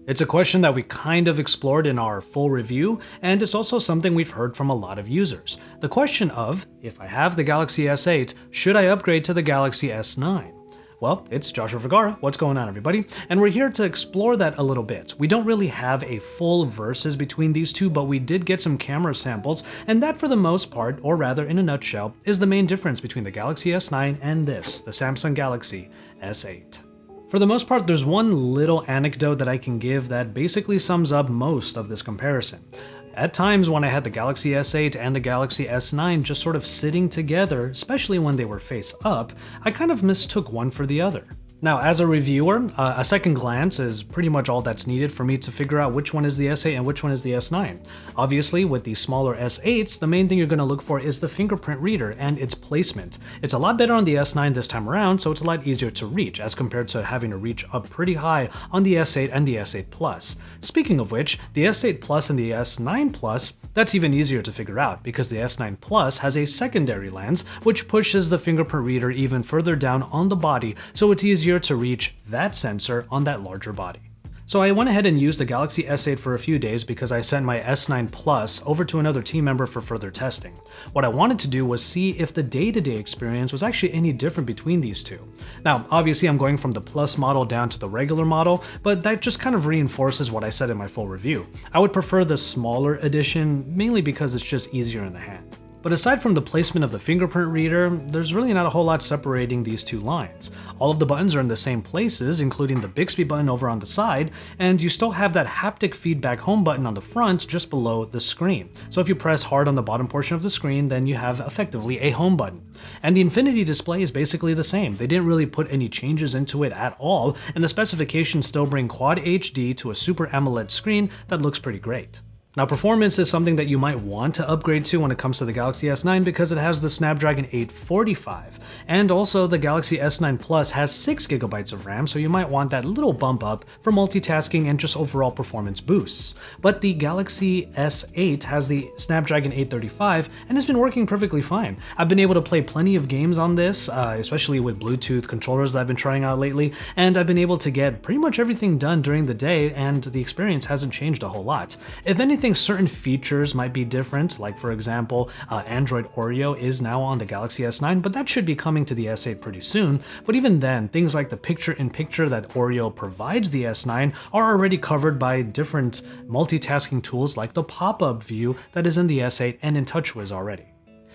It's a question that we kind of explored in our full review, and it's also something we've heard from a lot of users. The question of, if I have the Galaxy S8, should I upgrade to the Galaxy S9? Well, it's Joshua Vergara. What's going on, everybody? And we're here to explore that a little bit. We don't really have a full versus between these two, but we did get some camera samples, and that for the most part, or rather in a nutshell, is the main difference between the Galaxy S9 and this, the Samsung Galaxy S8. For the most part, there's one little anecdote that I can give that basically sums up most of this comparison. At times when I had the Galaxy S8 and the Galaxy S9 just sort of sitting together, especially when they were face up, I kind of mistook one for the other. Now, as a reviewer, a second glance is pretty much all that's needed for me to figure out which one is the S8 and which one is the S9. Obviously, with the smaller S8s, the main thing you're going to look for is the Fingerprint Reader and its placement. It's a lot better on the S9 this time around, so it's a lot easier to reach as compared to having to reach up pretty high on the S8 and the S8 Plus. Speaking of which, the S8 Plus and the S9 Plus, that's even easier to figure out because the S9 Plus has a secondary lens which pushes the Fingerprint Reader even further down on the body, so it's easier to reach that sensor on that larger body. So I went ahead and used the Galaxy S8 for a few days because I sent my S9 Plus over to another team member for further testing. What I wanted to do was see if the day-to-day experience was actually any different between these two. Now, obviously I'm going from the Plus model down to the regular model, but that just kind of reinforces what I said in my full review. I would prefer the smaller edition, mainly because it's just easier in the hand. But aside from the placement of the fingerprint reader, there's really not a whole lot separating these two lines. All of the buttons are in the same places, including the Bixby button over on the side, and you still have that haptic feedback home button on the front just below the screen. So if you press hard on the bottom portion of the screen, then you have effectively a home button. And the Infinity display is basically the same. They didn't really put any changes into it at all, and the specifications still bring Quad HD to a Super AMOLED screen that looks pretty great. Now, performance is something that you might want to upgrade to when it comes to the Galaxy S9 because it has the Snapdragon 845, and also the Galaxy S9 Plus has 6GB of RAM, so you might want that little bump up for multitasking and just overall performance boosts. But the Galaxy S8 has the Snapdragon 835 and has been working perfectly fine. I've been able to play plenty of games on this, especially with Bluetooth controllers that I've been trying out lately, and I've been able to get pretty much everything done during the day, and the experience hasn't changed a whole lot. If anything, certain features might be different, like for example, Android Oreo is now on the Galaxy S9, but that should be coming to the S8 pretty soon. But even then, things like the picture-in-picture that Oreo provides the S9 are already covered by different multitasking tools like the pop-up view that is in the S8 and in TouchWiz already.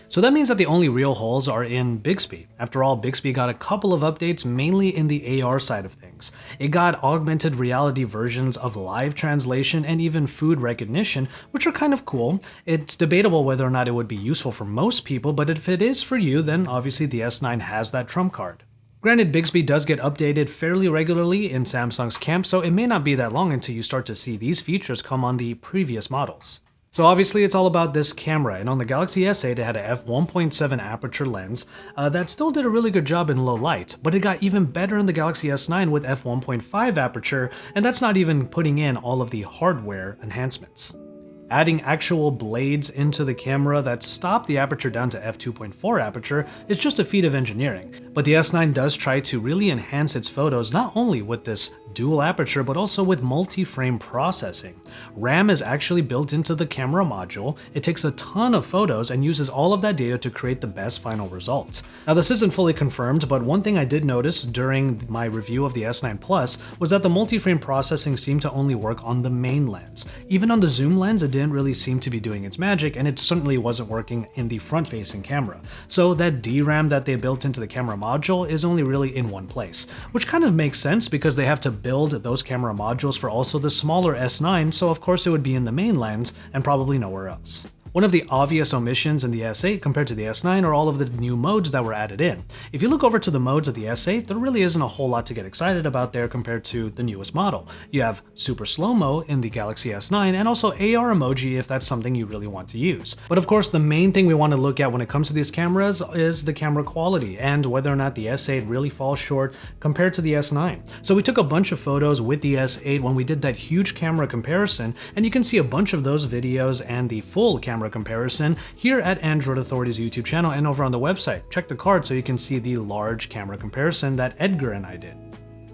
So that means that the only real holes are in Bixby. After all, Bixby got a couple of updates, mainly in the AR side of things. It got augmented reality versions of live translation and even food recognition, which are kind of cool. It's debatable whether or not it would be useful for most people, but if it is for you, then obviously the S9 has that trump card. Granted, Bixby does get updated fairly regularly in Samsung's camp, so it may not be that long until you start to see these features come on the previous models. So obviously it's all about this camera, and on the Galaxy S8 it had a f1.7 aperture lens that still did a really good job in low light, but it got even better in the Galaxy S9 with f1.5 aperture, and that's not even putting in all of the hardware enhancements. Adding actual blades into the camera that stop the aperture down to f2.4 aperture is just a feat of engineering, but the S9 does try to really enhance its photos not only with this dual aperture but also with multi-frame processing. RAM is actually built into the camera module. It takes a ton of photos and uses all of that data to create the best final results. Now, this isn't fully confirmed, but one thing I did notice during my review of the S9 Plus was that the multi-frame processing seemed to only work on the main lens. Even on the zoom lens, it didn't really seem to be doing its magic, and it certainly wasn't working in the front-facing camera. So that DRAM that they built into the camera module is only really in one place, which kind of makes sense because they have to build those camera modules for also the smaller S9, so of course it would be in the main lens and probably nowhere else. One of the obvious omissions in the S8 compared to the S9 are all of the new modes that were added in. If you look over to the modes of the S8, there really isn't a whole lot to get excited about there compared to the newest model. You have super slow-mo in the Galaxy S9 and also AR emoji if that's something you really want to use. But of course, the main thing we want to look at when it comes to these cameras is the camera quality and whether or not the S8 really falls short compared to the S9. So we took a bunch of photos with the S8 when we did that huge camera comparison, and you can see a bunch of those videos and the full camera comparison here at Android Authority's YouTube channel and over on the website. Check the card so you can see the large camera comparison that Edgar and I did.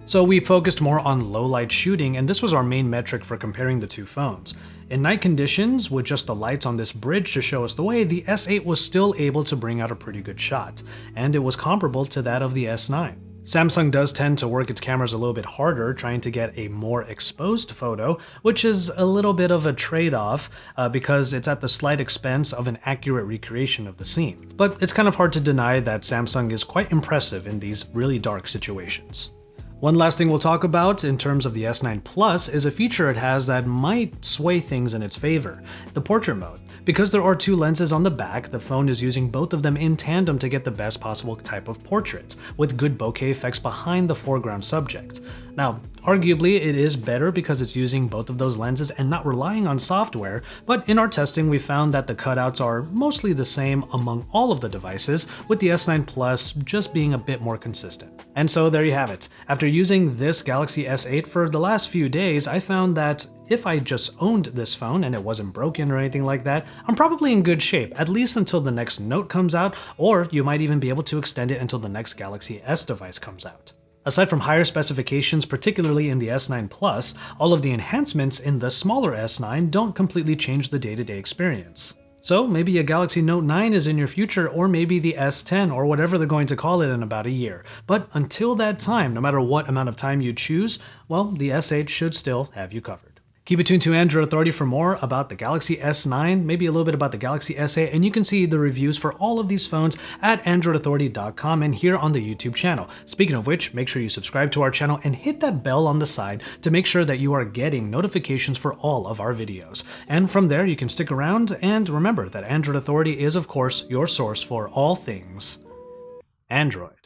So we focused more on low light shooting, and this was our main metric for comparing the two phones. In night conditions, with just the lights on this bridge to show us the way, the S8 was still able to bring out a pretty good shot, and it was comparable to that of the S9. Samsung does tend to work its cameras a little bit harder, trying to get a more exposed photo, which is a little bit of a trade-off because it's at the slight expense of an accurate recreation of the scene. But it's kind of hard to deny that Samsung is quite impressive in these really dark situations. One last thing we'll talk about in terms of the S9 Plus is a feature it has that might sway things in its favor: the portrait mode. Because there are two lenses on the back, the phone is using both of them in tandem to get the best possible type of portrait, with good bokeh effects behind the foreground subject. Now, arguably it is better because it's using both of those lenses and not relying on software, but in our testing we found that the cutouts are mostly the same among all of the devices, with the S9 Plus just being a bit more consistent. And so there you have it. After using this Galaxy S8 for the last few days, I found that if I just owned this phone and it wasn't broken or anything like that, I'm probably in good shape, at least until the next Note comes out, or you might even be able to extend it until the next Galaxy S device comes out. Aside from higher specifications, particularly in the S9 Plus, all of the enhancements in the smaller S9 don't completely change the day-to-day experience. So maybe a Galaxy Note 9 is in your future, or maybe the S10, or whatever they're going to call it in about a year. But until that time, no matter what amount of time you choose, well, the S8 should still have you covered. Keep it tuned to Android Authority for more about the Galaxy S9, maybe a little bit about the Galaxy S8, and you can see the reviews for all of these phones at androidauthority.com and here on the YouTube channel. Speaking of which, make sure you subscribe to our channel and hit that bell on the side to make sure that you are getting notifications for all of our videos. And from there, you can stick around, and remember that Android Authority is, of course, your source for all things Android.